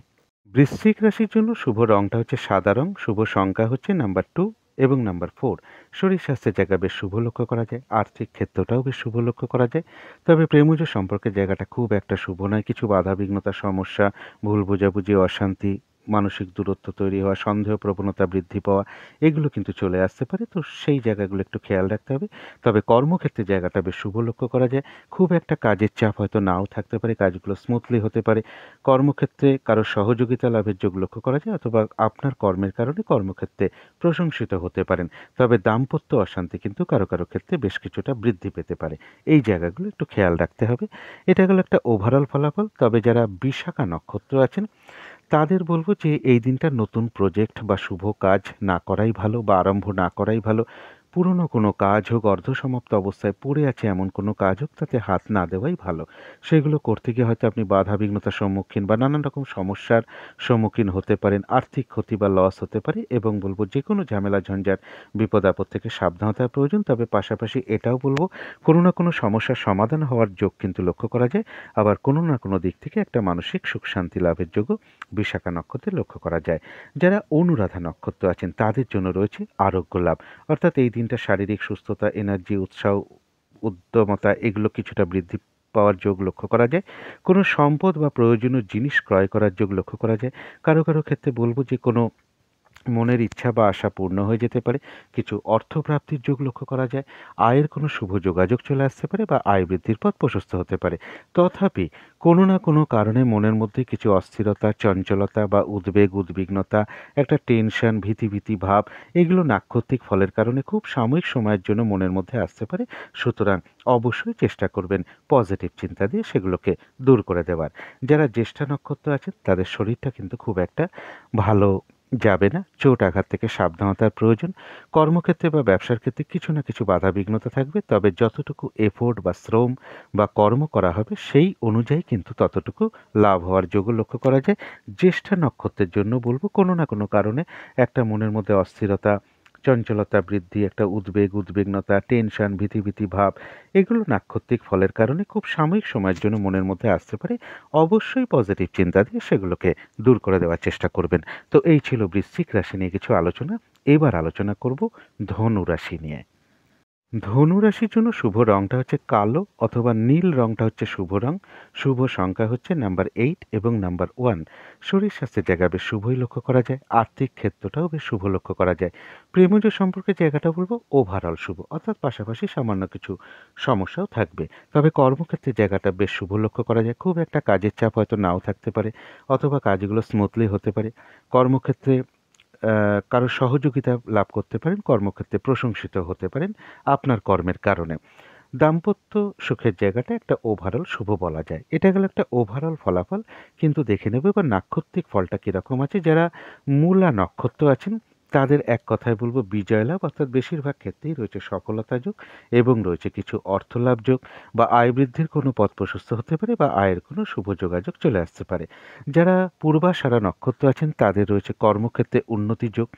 বৃশ্চিক রাশির জন্য শুভ রংটা হচ্ছে সাদা রং। শুভ সংখ্যা হচ্ছে নাম্বার 2 এবং নাম্বার 4। শরীর স্বাস্থ্যের জায়গা বেশ শুভ লক্ষ্য করা যায়। আর্থিক ক্ষেত্রটাও বেশ শুভ লক্ষ্য করা যায়। তবে প্রেমজ সম্পর্কের জায়গাটা খুব একটা শুভ নয়। কিছু বাধাবিঘ্নতা, সমস্যা, ভুল বোঝাবুঝি, অশান্তি, মানসিক দূরত্ব তৈরি হওয়া, সন্দেহ প্রবণতা বৃদ্ধি পাওয়া এগুলো কিন্তু চলে আসতে পারে। তো সেই জায়গাগুলো একটু খেয়াল রাখতে হবে। তবে কর্মক্ষেত্রে জায়গাটা বেশ শুভ লক্ষ্য করা যায়। খুব একটা কাজের চাপ হয়তো নাও থাকতে পারে, কাজগুলো স্মুথলি হতে পারে। কর্মক্ষেত্রে কারো সহযোগিতা লাভের যোগ লক্ষ্য করা যায়, অথবা আপনার কর্মের কারণে কর্মক্ষেত্রে প্রশংসিত হতে পারেন। তবে দাম্পত্য অশান্তি কিন্তু কারো কারো ক্ষেত্রে বেশ কিছুটা বৃদ্ধি পেতে পারে। এই জায়গাগুলো একটু খেয়াল রাখতে হবে। এটা গেল একটা ওভারঅল ফলাফল। তবে যারা বিশাখা নক্ষত্র আছেন তাদের বলব যে এই দিনটা নতুন প্রজেক্ট বা শুভ কাজ না করাই ভালো বা আরম্ভ না করাই ভালো। পুরনো কোনো কাজ হোক, অর্ধসমাপ্ত অবস্থায় পড়ে আছে এমন কোনো কাজ হোক, তাতে হাত না দেওয়াই ভালো। সেগুলো করতে গিয়ে হয়তো আপনি বাধাবিঘ্নতার সম্মুখীন বা নানান রকম সমস্যার সম্মুখীন হতে পারেন। আর্থিক ক্ষতি বা লস হতে পারে। এবং বলব যে কোনো ঝামেলা ঝঞ্ঝাট বিপদ আপদ থেকে সাবধানতার প্রয়োজন। তবে পাশাপাশি এটাও বলব কোনো না কোনো সমস্যার সমাধান হওয়ার যোগ কিন্তু লক্ষ্য করা যায়। আবার কোনো না কোনো দিক থেকে একটা মানসিক সুখ শান্তি লাভের যোগও বিশাখা নক্ষত্রে লক্ষ্য করা যায়। যারা অনুরাধা নক্ষত্র আছেন তাদের জন্য রয়েছে আরোগ্য লাভ, অর্থাৎ এই দিনটা শারীরিক সুস্থতা, এনার্জি, উৎসাহ, উদ্যমতা এগুলো কিছুটা বৃদ্ধি পাওয়ার যোগ লক্ষ্য করা যায়। কোনো সম্পদ বা প্রয়োজনীয় জিনিস ক্রয় করার যোগ লক্ষ্য করা যায়। কারো কারো ক্ষেত্রে বলবো যে কোনো মনের ইচ্ছা বা আশা পূর্ণ হয়ে যেতে পারে। কিছু অর্থপ্রাপ্তির যোগ লক্ষ্য করা যায়। আয়ের কোনো শুভ যোগাযোগ চলে আসতে পারে বা আয় বৃদ্ধির পথ প্রশস্ত হতে পারে। তথাপি কোনো না কোনো কারণে মনের মধ্যে কিছু অস্থিরতা, চঞ্চলতা বা উদ্বেগ, উদ্বিগ্নতা, একটা টেনশন, ভীতি ভাব এগুলো নাক্ষত্রিক ফলের কারণে খুব সাময়িক সময়ের জন্য মনের মধ্যে আসতে পারে। সুতরাং অবশ্যই চেষ্টা করবেন পজিটিভ চিন্তা দিয়ে সেগুলোকে দূর করে দেওয়ার। যারা জ্যেষ্ঠা নক্ষত্র আছেন তাদের শরীরটা কিন্তু খুব একটা ভালো যাবে না। চোট আঘাত থেকে সাবধানতার প্রয়োজন। কর্মক্ষেত্রে বা ব্যবসার ক্ষেত্রে কিছু না কিছু বাধাবিঘ্নতা থাকবে। তবে যতটুকু এফোর্ট বা শ্রম বা কর্ম করা হবে সেই অনুযায়ী কিন্তু ততটুকু লাভ হওয়ার যোগও লক্ষ্য করা যায়। জ্যেষ্ঠা নক্ষত্রের জন্য বলবো কোনো না কোনো কারণে একটা মনের মধ্যে অস্থিরতা, চঞ্চলতা বৃদ্ধি, একটা উদ্বেগ, উদ্বিগ্নতা, টেনশন, ভীতি ভাব এগুলো নাক্ষত্রিক ফলের কারণে খুব সাময়িক সময়ের জন্য মনের মধ্যে আসতে পারে। অবশ্যই পজিটিভ চিন্তা দিয়ে সেগুলোকে দূর করে দেওয়ার চেষ্টা করবেন। তো এই ছিল বৃশ্চিক রাশি নিয়ে কিছু আলোচনা। এবার আলোচনা করব ধনু রাশি নিয়ে। ধনু রাশির জন্য শুভ রংটা হচ্ছে কালো অথবা নীল রংটা হচ্ছে শুভ রং। শুভ সংখ্যা হচ্ছে নাম্বার 8 এবং নাম্বার 1। শরীর স্বাস্থ্যের জায়গা বেশ শুভই লক্ষ্য করা যায়। আর্থিক ক্ষেত্রটাও বেশ শুভ লক্ষ্য করা যায়। প্রেমজ সম্পর্কের জায়গাটা বলবো ওভারঅল শুভ, অর্থাৎ পাশাপাশি সামান্য কিছু সমস্যাও থাকবে। তবে কর্মক্ষেত্রের জায়গাটা বেশ শুভ লক্ষ্য করা যায়। খুব একটা কাজের চাপ হয়তো নাও থাকতে পারে, অথবা কাজগুলো স্মুথলি হতে পারে। কর্মক্ষেত্রে কারো সহযোগিতা লাভ করতে পারেন, কর্মক্ষেত্রে প্রশংসিত হতে পারেন আপনার কর্মের কারণে। দাম্পত্য সুখের জায়গাটা একটা ওভারঅল শুভ বলা যায়। এটা গেল একটা ওভারঅল ফলাফল। কিন্তু দেখে নেব এবার নাক্ষত্রিক ফলটা কীরকম আছে। যারা মূলা নক্ষত্র আছেন তাদের এক কথায় বলবো বিজয় লাভ, অর্থাৎ বেশিরভাগ ক্ষেত্রেই রয়েছে সফলতা যোগ এবং রয়েছে কিছু অর্থলাভ যোগ বা আয় বৃদ্ধির কোনো পথ প্রশস্ত হতে পারে বা আয়ের কোনো শুভ যোগাযোগ চলে আসতে পারে। যারা পূর্বাষাঢ়া নক্ষত্র আছেন তাদের রয়েছে কর্মক্ষেত্রে উন্নতি যোগ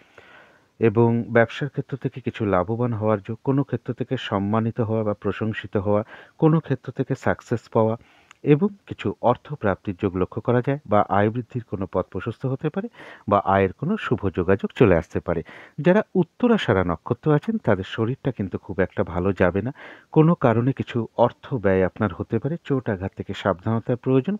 এবং ব্যবসার ক্ষেত্র থেকে কিছু লাভবান হওয়ার যোগ, কোনো ক্ষেত্র থেকে সম্মানিত হওয়া বা প্রশংসিত হওয়া, কোনো ক্ষেত্র থেকে সাকসেস পাওয়া এবং কিছু অর্থ প্রাপ্তির যোগ লক্ষ্য করা যায় বা আয় বৃদ্ধির কোনো পথ প্রশস্ত হতে পারে বা আয়ের কোনো শুভ যোগাযোগ চলে আসতে পারে। যারা উত্তরাষাঢ়া নক্ষত্র আছেন তাদের শরীরটা কিন্তু খুব একটা ভালো যাবে না। কোনো কারণে কিছু অর্থ ব্যয় আপনার হতে পারে, চোট আঘাত থেকে সাবধানতার প্রয়োজন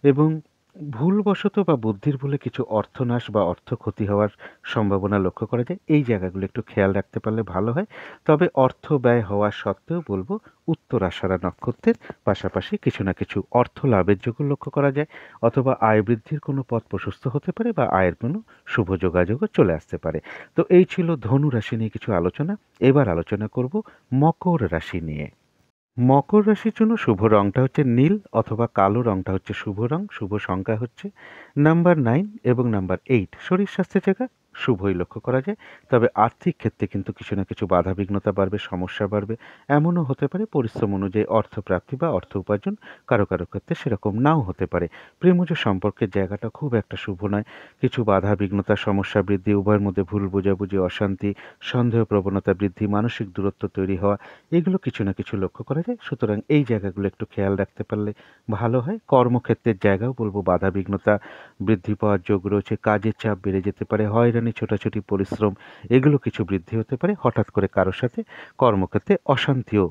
এবং ভুলবশত বা বুদ্ধির ভুলে কিছু অর্থনাশ বা অর্থ ক্ষতি হওয়ার সম্ভাবনা লক্ষ্য করা যায়। এই জায়গাগুলো একটু খেয়াল রাখতে পারলে ভালো হয়। তবে অর্থ ব্যয় হওয়া সত্ত্বেও বলবো উত্তরাষাঢ়া নক্ষত্রের পাশাপাশি কিছু না কিছু অর্থ লাভের যোগও লক্ষ্য করা যায়, অথবা আয় বৃদ্ধির কোনো পথ প্রশস্ত হতে পারে বা আয়ের কোনো শুভ যোগাযোগও চলে আসতে পারে। তো এই ছিল ধনু রাশি নিয়ে কিছু আলোচনা। এবার আলোচনা করব মকর রাশি নিয়ে। মকর রাশির জন্য শুভ রংটা হচ্ছে নীল অথবা কালো রংটা হচ্ছে শুভ রং। শুভ সংখ্যা হচ্ছে নাম্বার 9 এবং নাম্বার 8। শরীর স্বাস্থ্যের জায়গা শুভই লক্ষ্য করা যায়। তবে আর্থিক ক্ষেত্রে কিন্তু কিছু না কিছু বাধা বিঘ্নতা বাড়বে, সমস্যা বাড়বে। এমনও হতে পারে পরিশ্রম অনুযায়ী অর্থ প্রাপ্তি বা অর্থ উপার্জন কারো কারো ক্ষেত্রে সেরকম নাও হতে পারে। প্রেমজ সম্পর্কের জায়গাটা খুব একটা শুভ নয়। কিছু বাধা বিঘ্নতা, সমস্যা বৃদ্ধি, উভয়ের মধ্যে ভুল বোঝাবুঝি, অশান্তি, সন্দেহ প্রবণতা বৃদ্ধি, মানসিক দূরত্ব তৈরি হওয়া, এগুলো কিছু না কিছু লক্ষ্য করা যায়। সুতরাং এই জায়গাগুলো একটু খেয়াল রাখতে পারলে ভালো হয়। কর্মক্ষেত্রের জায়গাও বলবো বাধা বিঘ্নতা বৃদ্ধি পাওয়ার যোগ রয়েছে। কাজের চাপ বেড়ে যেতে পারে, হয়রানি, ছোটাছুটি, পরিশ্রম এগুলো কিছু বৃদ্ধি হতে পারে। হঠাৎ করে কারোর সাথে কর্মক্ষেত্রে অশান্তিও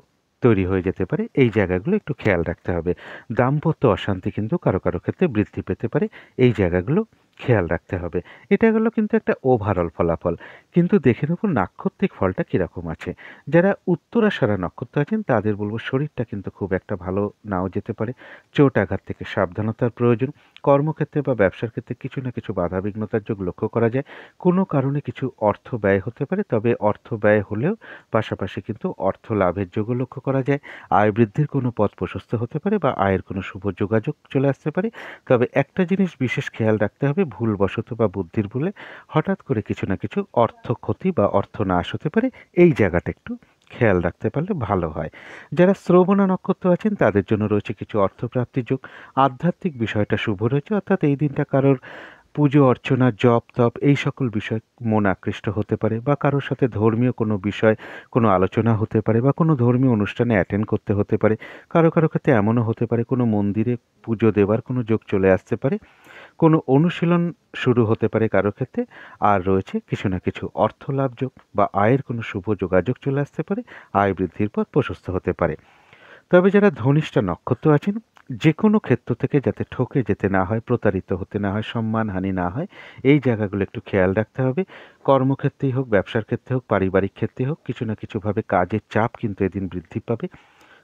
তৈরি হয়ে যেতে পারে। এই জায়গাগুলো একটু খেয়াল রাখতে হবে। দাম্পত্য অশান্তি কিন্তু কারো কারো ক্ষেত্রে বৃদ্ধি পেতে পারে। এই জায়গাগুলো খেয়াল রাখতে হবে। এটা গেল কিন্তু একটা ওভারঅল ফলাফল। কিন্তু দেখে নেব নাক্ষত্রিক ফলটা কীরকম আছে। যারা উত্তরাষাঢ়া নক্ষত্র আছেন তাদের বলবো শরীরটা কিন্তু খুব একটা ভালো নাও যেতে পারে। চোট আঘাত থেকে সাবধানতার প্রয়োজন। কর্মক্ষেত্রে বা ব্যবসার ক্ষেত্রে কিছু না কিছু বাধা বিঘ্নতার যোগ লক্ষ্য করা যায়। কোনো কারণে কিছু অর্থ ব্যয় হতে পারে, তবে অর্থ ব্যয় হলেও পাশাপাশি কিন্তু অর্থ লাভের যোগও লক্ষ্য করা যায়। আয় বৃদ্ধির কোনো পথ প্রশস্ত হতে পারে বা আয়ের কোনো শুভ যোগাযোগ চলে আসতে পারে। তবে একটা জিনিস বিশেষ খেয়াল রাখতে হবে, ভুলবশত বা বুদ্ধির ভুলে হঠাৎ করে কিছু না কিছু অর্থ ক্ষতি বা অর্থ নাশ হতে পারে। এই জায়গাটা একটু খেয়াল রাখতে পারলে ভালো হয়। যারা শ্রবণা নক্ষত্র আছেন তাদের জন্য রয়েছে কিছু অর্থপ্রাপ্তির যোগ। আধ্যাত্মিক বিষয়টা শুভ রয়েছে, অর্থাৎ এই দিনটা কারোর পুজো অর্চনা, জপ তপ এই সকল বিষয় মন আকৃষ্ট হতে পারে বা কারোর সাথে ধর্মীয় কোনো বিষয়, কোনো আলোচনা হতে পারে বা কোনো ধর্মীয় অনুষ্ঠানে অ্যাটেন্ড করতে হতে পারে। কারো কারো ক্ষেত্রে এমনও হতে পারে কোনো মন্দিরে পুজো দেওয়ার কোনো যোগ চলে আসতে পারে। কোনো অনুশীলন শুরু হতে পারে কারো ক্ষেত্রে। আর রয়েছে কিছু না কিছু অর্থলাভ যোগ বা আয়ের কোনো শুভ যোগাযোগ চলে আসতে পারে। আয় বৃদ্ধির পথ প্রশস্ত হতে পারে। তবে যারা ধনিষ্ঠা নক্ষত্র আছেন, যে কোনো ক্ষেত্র থেকে যাতে ঠকে যেতে না হয়, প্রতারিত হতে না হয়, সম্মানহানি না হয়, এই জায়গাগুলো একটু খেয়াল রাখতে হবে। কর্মক্ষেত্রেই হোক, ব্যবসার ক্ষেত্রে হোক, পারিবারিক ক্ষেত্রে হোক, কিছু না কিছুভাবে কাজের চাপ কিন্তু এদিন বৃদ্ধি পাবে।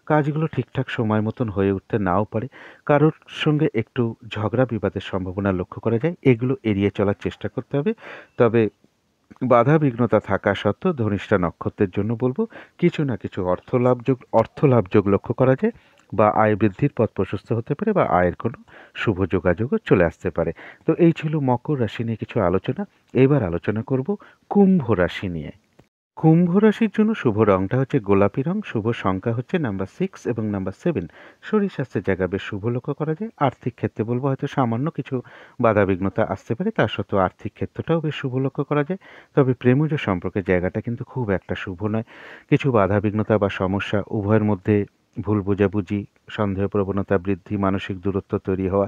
কাজগুলো ঠিকঠাক সময় মতন হয়ে উঠতে নাও পারে। কারোর সঙ্গে একটু ঝগড়া বিবাদের সম্ভাবনা লক্ষ্য করা যায়। এগুলো এড়িয়ে চলার চেষ্টা করতে হবে। তবে বাধা বিঘ্নতা থাকা সত্ত্বেও ধনিষ্ঠা নক্ষত্রের জন্য বলবো কিছু না কিছু অর্থলাভ যোগ লক্ষ্য করা যায় বা আয় বৃদ্ধির পথ প্রশস্ত হতে পারে বা আয়ের কোনো শুভ যোগাযোগও চলে আসতে পারে। তো এই ছিল মকর রাশি নিয়ে কিছু আলোচনা। এবার আলোচনা করব কুম্ভ রাশি নিয়ে। কুম্ভ রাশির জন্য শুভ রংটা হচ্ছে গোলাপি রং। শুভ সংখ্যা হচ্ছে নাম্বার 6 এবং নাম্বার 7। শরীর স্বাস্থ্যের জায়গা বেশ শুভ লক্ষ্য করা যায়। আর্থিক ক্ষেত্রে বলবো হয়তো সামান্য কিছু বাধা বিঘ্নতা আসতে পারে, তা সত্ত্বেও আর্থিক ক্ষেত্রটাও বেশ শুভ লক্ষ্য করা যায়। তবে প্রেমজ সম্পর্কের জায়গাটা কিন্তু খুব একটা শুভ নয়। কিছু বাধা বিঘ্নতা বা সমস্যা, উভয়ের মধ্যে ভুল বোঝাবুঝি, সন্দেহ প্রবণতা বৃদ্ধি, মানসিক দূরত্ব তৈরি হওয়া,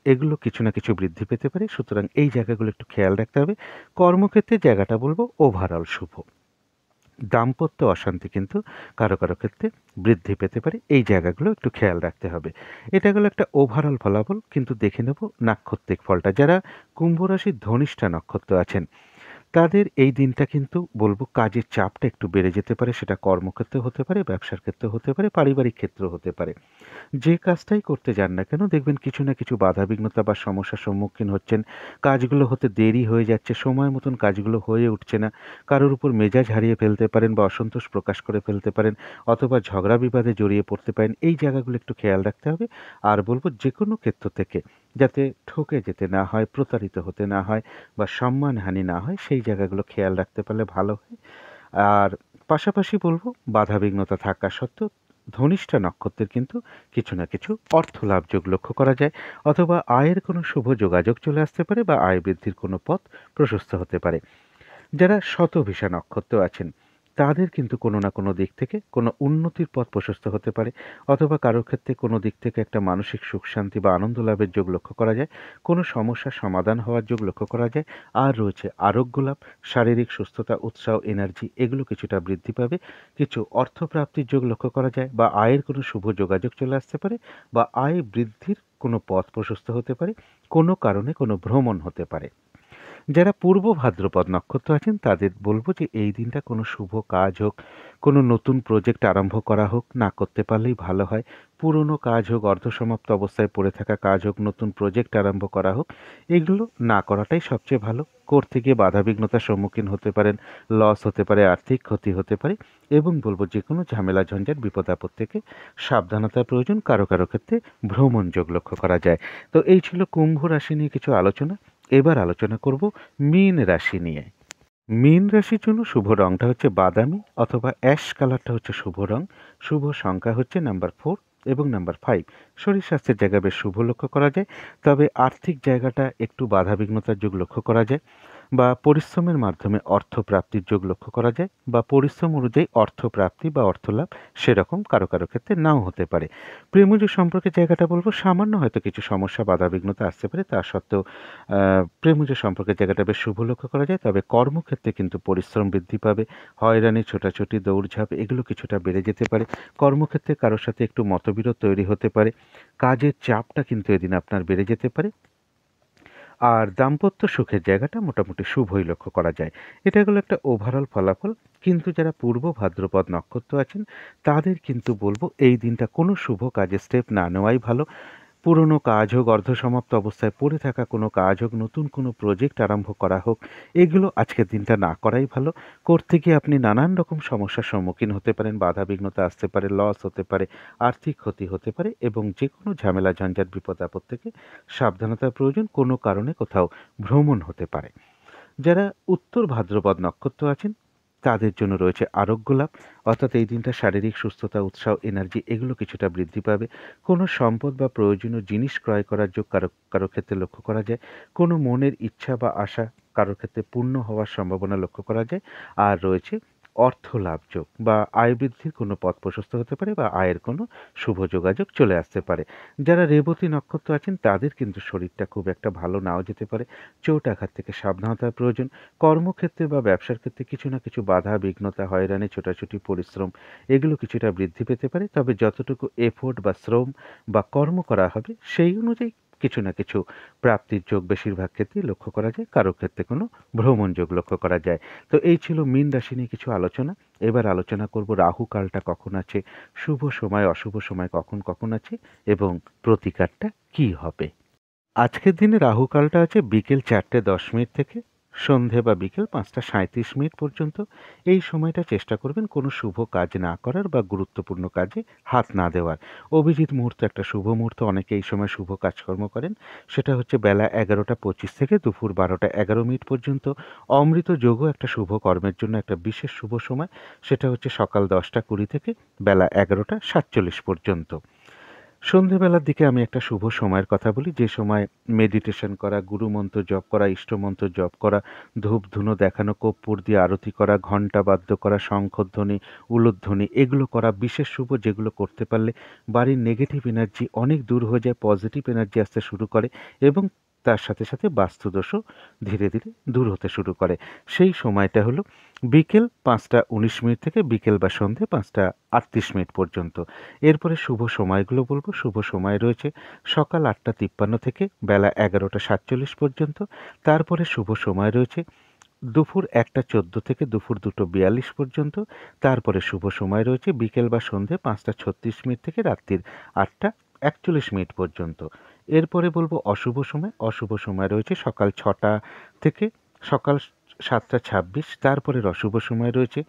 এগুলো কিছু না কিছু বৃদ্ধি পেতে পারে। সুতরাং এই জায়গাগুলো একটু খেয়াল রাখতে হবে। কর্মক্ষেত্রে জায়গাটা বলবো ওভারঅল শুভ। দাম্পত্য অশান্তি কিন্তু কারো কারো ক্ষেত্রে বৃদ্ধি পেতে পারে। এই জায়গাগুলো একটু খেয়াল রাখতে হবে। এটা গেল একটা ওভারঅল ফলাফল। কিন্তু দেখে নেব নাক্ষত্রিক ফলটা। যারা কুম্ভ রাশির ধনিষ্ঠা নক্ষত্র আছেন, তাদের এই দিনটা কিন্তু বলবো কাজের চাপটা একটু বেড়ে যেতে পারে। সেটা কর্মক্ষেত্রে হতে পারে, ব্যবসার ক্ষেত্রে হতে পারে, পারিবারিক ক্ষেত্রেও হতে পারে। যে কাজটাই করতে যান না কেন দেখবেন কিছু না কিছু বাধাবিঘ্নতা বা সমস্যার সম্মুখীন হচ্ছেন। কাজগুলো হতে দেরি হয়ে যাচ্ছে, সময় মতন কাজগুলো হয়ে উঠছে না। কারোর উপর মেজাজ হারিয়ে ফেলতে পারেন বা অসন্তোষ প্রকাশ করে ফেলতে পারেন, অথবা ঝগড়া বিবাদে জড়িয়ে পড়তে পারেন। এই জায়গাগুলো একটু খেয়াল রাখতে হবে। আর বলবো যে কোনো ক্ষেত্র থেকে যাতে ঠকে যেতে না হয়, প্রতারিত হতে না হয় বা সম্মানহানি না হয়, সেই জায়গাগুলো খেয়াল রাখতে পারলে ভালো হয়। আর পাশাপাশি বলবো বাধাবিঘ্নতা থাকা সত্ত্বেও ধনিষ্ঠা নক্ষত্রের কিন্তু কিছু না কিছু অর্থ লাভ যোগ লক্ষ্য করা যায়, অথবা আয়ের কোনো শুভ যোগাযোগ চলে আসতে পারে বা আয় বৃদ্ধির কোনো পথ প্রশস্ত হতে পারে। যারা শতভিষা নক্ষত্র আছেন, তাদের কিন্তু কোনো না কোনো দিক থেকে কোনো উন্নতির পথ প্রশস্ত হতে পারে, অথবা কারোর ক্ষেত্রে কোনো দিক থেকে একটা মানসিক সুখ শান্তি বা আনন্দ লাভের যোগ লক্ষ্য করা যায়। কোনো সমস্যার সমাধান হওয়ার যোগ লক্ষ্য করা যায়। আর রয়েছে আরোগ্য লাভ, শারীরিক সুস্থতা, উৎসাহ, এনার্জি এগুলো কিছুটা বৃদ্ধি পাবে। কিছু অর্থপ্রাপ্তির যোগ লক্ষ্য করা যায়, বা আয়ের কোনো শুভ যোগাযোগ চলে আসতে পারে, বা আয় বৃদ্ধির কোনো পথ প্রশস্ত হতে পারে। কোনো কারণে কোনো ভ্রমণ হতে পারে। যারা পূর্ব ভাদ্রপদ নক্ষত্র আছেন, তাদের বলব যে এই দিনটা কোনো শুভ কাজ হোক, কোনো নতুন প্রজেক্ট আরম্ভ করা হোক, না করতে পারলেই ভালো হয়। পুরনো কাজ হোক, অর্ধসমাপ্ত অবস্থায় পড়ে থাকা কাজ হোক, নতুন প্রজেক্ট আরম্ভ করা হোক, এগুলো না করাটাই সবচেয়ে ভালো। করতে গিয়ে বাধাবিঘ্নতার সম্মুখীন হতে পারেন, লস হতে পারে, আর্থিক ক্ষতি হতে পারে। এবং বলবো যে কোনো ঝামেলা ঝঞ্ঝাট বিপদ আপদ থেকে সাবধানতার প্রয়োজন। কারো কারো ক্ষেত্রে ভ্রমণ যোগ লক্ষ্য করা যায়। তো এই ছিল কুম্ভ রাশি নিয়ে কিছু আলোচনা। এবার আলোচনা করব মীন রাশি নিয়ে। মীন রাশির জন্য শুভ রংটা হচ্ছে বাদামি অথবা অ্যাশ কালারটা হচ্ছে শুভ রং। শুভ সংখ্যা হচ্ছে নাম্বার 4 এবং নাম্বার 5। শরীর স্বাস্থ্যের জায়গা বেশ শুভ লক্ষ্য করা যায়, তবে আর্থিক জায়গাটা একটু বাধাবিঘ্নতার যোগ লক্ষ্য করা যায়, বা পরিশ্রমের মাধ্যমে অর্থ প্রাপ্তির যোগ লক্ষ্য করা যায়, বা পরিশ্রম অনুযায়ী অর্থ প্রাপ্তি বা অর্থ লাভ সেরকম কারো কারো ক্ষেত্রে নাও হতে পারে। প্রেমজ সম্পর্কের জায়গাটা বলবো সামান্য হয়তো কিছু সমস্যা বাধাবিঘ্নতা আসতে পারে, তা সত্ত্বেও প্রেমজ সম্পর্কের জায়গাটা বেশ শুভ লক্ষ্য করা যায়। তবে কর্মক্ষেত্রে কিন্তু পরিশ্রম বৃদ্ধি পাবে, হয়রানি, ছোটাছুটি, দৌড়ঝাঁপ এগুলো কিছুটা বেড়ে যেতে পারে। কর্মক্ষেত্রে কারোর সাথে একটু মতবিরোধ তৈরি হতে পারে। কাজের চাপটা কিন্তু এদিন আপনার বেড়ে যেতে পারে। আর দাম্পত্য সুখের জায়গাটা মোটামুটি শুভই লক্ষ্য করা যায়। এটা হলো একটা ওভারঅল ফলাফল। কিন্তু যারা পূর্ব ভাদ্রপদ নক্ষত্র আছেন, তাদের কিন্তু বলবো এই দিনটা কোনো শুভ কাজে স্টেপ না নেওয়াই ভালো। পুরনো কাজ হোক, অর্ধসমাপ্ত অবস্থায় পড়ে থাকা কোনো কাজ হোক, নতুন কোনো প্রজেক্ট আরম্ভ করা হোক, এগুলো আজকের দিনটা না করাই ভালো। করতে গিয়ে আপনি নানান রকম সমস্যার সম্মুখীন হতে পারেন, বাধা বিঘ্নতা আসতে পারে, লস হতে পারে, আর্থিক ক্ষতি হতে পারে, এবং যে কোনো ঝামেলা ঝঞ্ঝাট বিপদ আপদ থেকে সাবধানতার প্রয়োজন। কোনো কারণে কোথাও ভ্রমণ হতে পারে। যারা উত্তর ভাদ্রপদ নক্ষত্র আছেন, তাদের জন্য রয়েছে আরোগ্য লাভ, অর্থাৎ এই দিনটা শারীরিক সুস্থতা, উৎসাহ, এনার্জি এগুলো কিছুটা বৃদ্ধি পাবে। কোনো সম্পদ বা প্রয়োজনীয় জিনিস ক্রয় করার যোগ কারো কারো ক্ষেত্রে লক্ষ্য করা যায়। কোনো মনের ইচ্ছা বা আশা কারোর ক্ষেত্রে পূর্ণ হওয়ার সম্ভাবনা লক্ষ্য করা যায়। আর রয়েছে অর্থ লাভ যোগ, বা আয় বৃদ্ধির কোনো পথ প্রশস্ত হতে পারে, বা আয়ের কোনো শুভ যোগাযোগ চলে আসতে পারে। যারা রেবতী নক্ষত্র আছেন, তাদের কিন্তু শরীরটা খুব একটা ভালো নাও যেতে পারে। চোট আঘাত থেকে সাবধানতার প্রয়োজন। কর্মক্ষেত্রে বা ব্যবসার ক্ষেত্রে কিছু না কিছু বাধা বিঘ্নতা, হয়রানি, ছোটাছুটি, পরিশ্রম এগুলো কিছুটা বৃদ্ধি পেতে পারে। তবে যতটুকু এফোর্ট বা শ্রম বা কর্ম করা হবে, সেই অনুযায়ী কিছু না কিছু প্রাপ্তির যোগ বেশিরভাগ ক্ষেত্রেই লক্ষ্য করা যায়। কারো ক্ষেত্রে কোনো ভ্রমণ যোগ লক্ষ্য করা যায়। তো এই ছিল মীন রাশি নিয়ে কিছু আলোচনা। এবার আলোচনা করব রাহু কালটা কখন আছে, শুভ সময় অশুভ সময় কখন কখন আছে, এবং প্রতিকারটা কি হবে। আজকের দিনে রাহু কালটা আছে বিকেল 4:10 থেকে সন্ধে বা বিকেল 5:37 পর্যন্ত। এই সময়টা চেষ্টা করবেন কোনো শুভ কাজ না করার বা গুরুত্বপূর্ণ কাজে হাত না দেওয়ার। অভিজিৎ মুহূর্ত একটা শুভ মুহূর্ত, অনেকে এই সময় শুভ কাজকর্ম করেন। সেটা হচ্ছে বেলা 11:25 থেকে দুপুর 12:11 পর্যন্ত। অমৃত যোগও একটা শুভ কর্মের জন্য একটা বিশেষ শুভ সময়। সেটা হচ্ছে সকাল 10:20 থেকে বেলা 11:47 পর্যন্ত। সন্ধেবেলার দিকে আমি একটা শুভ সময়ের কথা বলি, যে সময় মেডিটেশন করা, গুরুমন্ত্র জপ করা, ইষ্টমন্ত্র জপ করা, ধূপ ধুনো দেখানো, কর্পূর দিয়ে আরতি করা, ঘণ্টা বাদ্য করা, শঙ্খধ্বনি, উলুধ্বনি এগুলো করা বিশেষ শুভ, যেগুলো করতে পারলে বাড়ির নেগেটিভ এনার্জি অনেক দূর হয়ে যায়, পজিটিভ এনার্জি আসতে শুরু করে, এবং তার সাথে সাথে বাস্তুদোষও ধীরে ধীরে দূর হতে শুরু করে। সেই সময়টা হলো বিকেল 5টা 19 মিনিট থেকে বিকেল বা সন্ধে 5টা 38 মিনিট পর্যন্ত। এরপরে শুভ সময়গুলো বলবো। শুভ সময় রয়েছে সকাল 8টা 53 থেকে বেলা 11টা 47 পর্যন্ত। তারপরে শুভ সময় রয়েছে দুপুর 1টা 14 থেকে দুপুর 2টো 42 পর্যন্ত। তারপরে শুভ সময় রয়েছে বিকেল বা সন্ধে 5টা 36 মিনিট থেকে রাত্রির 8টা 41 মিনিট পর্যন্ত। এরপরে বলবো অশুভ সময়। অশুভ সময় রয়েছে সকাল 6টা থেকে সকাল 7টা 26। তারপরের অশুভ সময় রয়েছে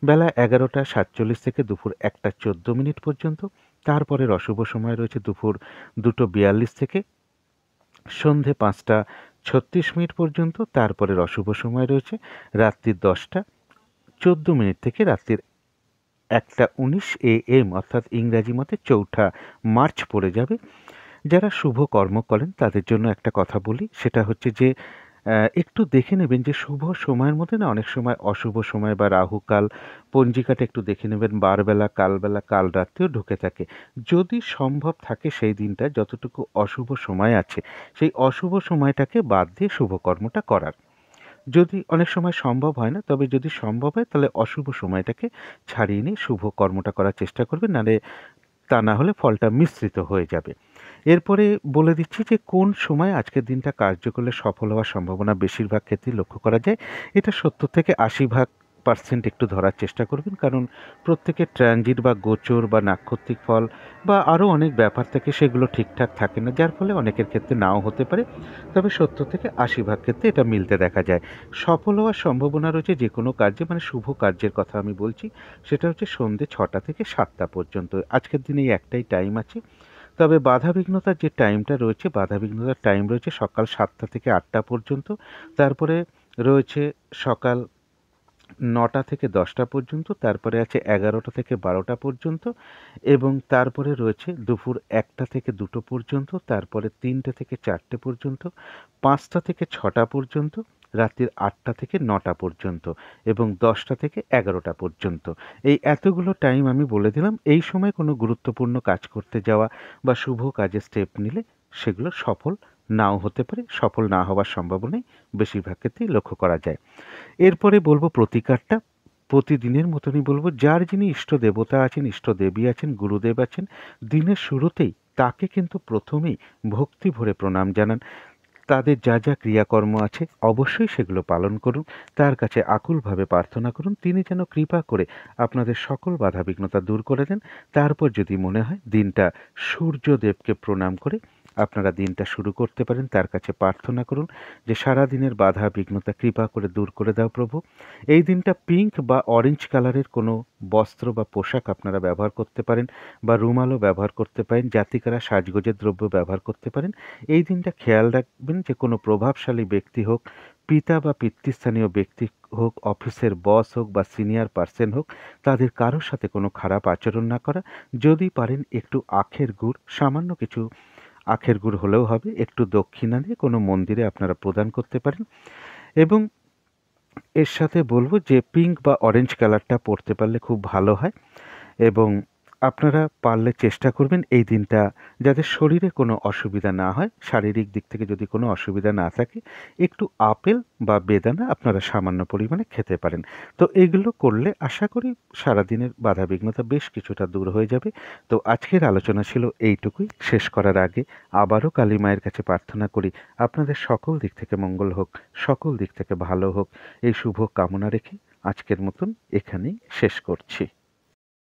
বেলা 11টা 47 থেকে দুপুর 1টা 14 মিনিট পর্যন্ত। তারপরের অশুভ সময় রয়েছে দুপুর 2টো 42 থেকে সন্ধে 5টা 36 মিনিট পর্যন্ত। তারপরের অশুভ সময় রয়েছে রাত্রির 10টা 14 মিনিট থেকে রাত্রির 1টা 19 AM, অর্থাৎ ইংরাজি মতে 4ঠা মার্চ পড়ে যাবে। যারা শুভ কর্ম করেন তাদের জন্য একটা কথা বলি, সেটা হচ্ছে যে একটু দেখে নেবেন যে শুভ সময়ের মধ্যে না অনেক সময় অশুভ সময় বা রাহুকাল, পঞ্জিকাটা একটু দেখে নেবেন। বারবেলা, কালবেলা, কাল রাত্রেও ঢুকে থাকে। যদি সম্ভব থাকে সেই দিনটা যতটুকু অশুভ সময় আছে সেই অশুভ সময়টাকে বাদ দিয়ে শুভ কর্মটা করার। যদি অনেক সময় সম্ভব হয় না, তবে যদি সম্ভব হয় তাহলে অশুভ সময়টাকে ছাড়িয়ে নিয়ে শুভ কর্মটা করার চেষ্টা করবেন, নাহলে তা না হলে ফলটা মিশ্রিত হয়ে যাবে। এরপরে বলে দিচ্ছি যে কোন সময় আজকের দিনটা কার্য করলে সফল হওয়ার সম্ভাবনা বেশিরভাগ ক্ষেত্রেই লক্ষ্য করা যায়। এটা 70 থেকে 80% একটু ধরার চেষ্টা করবেন, কারণ প্রত্যেকের ট্রানজিট বা গোচর বা নাক্ষত্রিক ফল বা আরও অনেক ব্যাপার থাকে, সেগুলো ঠিকঠাক থাকে না, যার ফলে অনেকের ক্ষেত্রে নাও হতে পারে। তবে 70 থেকে 80 ভাগ ক্ষেত্রে এটা মিলতে দেখা যায়। সফল হওয়ার সম্ভাবনা রয়েছে যে কোনো কার্যে, মানে শুভ কার্যের কথা আমি বলছি, সেটা হচ্ছে সন্ধ্যে 6টা থেকে 7টা পর্যন্ত। আজকের দিনে এই একটাই টাইম আছে। তবে বাধাবিঘ্নতার যে টাইমটা রয়েছে, বাধাবিঘ্নতার টাইম রয়েছে সকাল 7টা থেকে 8টা পর্যন্ত। তারপরে রয়েছে সকাল 9টা থেকে 10টা পর্যন্ত। তারপরে আছে 11টা থেকে 12টা পর্যন্ত, এবং তারপরে রয়েছে দুপুর 1টা থেকে 2টো পর্যন্ত। তারপরে 3টে থেকে 4টে পর্যন্ত, 5টা থেকে 6টা পর্যন্ত, রাত্রির 8টা থেকে 9টা পর্যন্ত, এবং 10টা থেকে 11টা পর্যন্ত। এই এতগুলো টাইম আমি বলে দিলাম। এই সময় কোনো গুরুত্বপূর্ণ কাজ করতে যাওয়া বা শুভ কাজে স্টেপ নিলে সেগুলো সফল নাও হতে পারে। সফল না হওয়ার সম্ভাবনাই বেশিরভাগ ক্ষেত্রেই লক্ষ্য করা যায়। এরপরে বলবো প্রতিকারটা প্রতিদিনের মতনই বলবো। যার যিনি ইষ্ট দেবতা আছেন, ইষ্ট দেবী আছেন, গুরুদেব আছেন, দিনের শুরুতেই তাকে কিন্তু প্রথমেই ভক্তি ভরে প্রণাম জানান। তাদের যা যা ক্রিয়াকর্ম আছে অবশ্যই সেগুলো পালন করুন। তার কাছে আকুলভাবে প্রার্থনা করুন তিনি যেন কৃপা করে আপনাদের সকল বাধাবিঘ্নতা দূর করে দেন। তারপর যদি মনে হয় দিনটা সূর্যদেবকে প্রণাম করে আপনারা দিনটা শুরু করতে পারেন। তার কাছে প্রার্থনা করুন যে সারা দিনের বাধা বিঘ্নতা কৃপা করে দূর করে দাও প্রভু। এই দিনটা পিঙ্ক বা অরেঞ্জ কালারের কোনো বস্ত্র বা পোশাক আপনারা ব্যবহার করতে পারেন, বা রুমালও ব্যবহার করতে পারেন। জাতিকারা সাজগোজের দ্রব্য ব্যবহার করতে পারেন। এই দিনটা খেয়াল রাখবেন যে কোনো প্রভাবশালী ব্যক্তি হোক, পিতা বা পিতৃস্থানীয় ব্যক্তি হোক, অফিসের বস হোক বা সিনিয়র পার্সন হোক, তাদের কারোর সাথে কোনো খারাপ আচরণ না করা। যদি পারেন একটু আখের গুড়, সামান্য কিছু আখের গুড় হলেও হবে, একটু দক্ষিণা দিয়ে কোনো মন্দিরে আপনারা প্রদান করতে পারেন। এবং এর সাথে বলবো যে পিঙ্ক বা অরেঞ্জ কালারটা পরতে পারলে খুব ভালো হয়। এবং আপনারা পারলে চেষ্টা করবেন এই দিনটা যাতে শরীরে কোনো অসুবিধা না হয়, শারীরিক দিক থেকে যদি কোনো অসুবিধা না থাকে, একটু আপেল বা বেদানা আপনারা সামান্য পরিমাণে খেতে পারেন। তো এগুলো করলে আশা করি সারাদিনের বাধাবিঘ্নতা বেশ কিছুটা দূর হয়ে যাবে। তো আজকের আলোচনা ছিল এইটুকুই। শেষ করার আগে আবারও কালী মায়ের কাছে প্রার্থনা করি আপনাদের সকল দিক থেকে মঙ্গল হোক, সকল দিক থেকে ভালো হোক, এই শুভ কামনা রেখে আজকের মতন এখানেই শেষ করছি।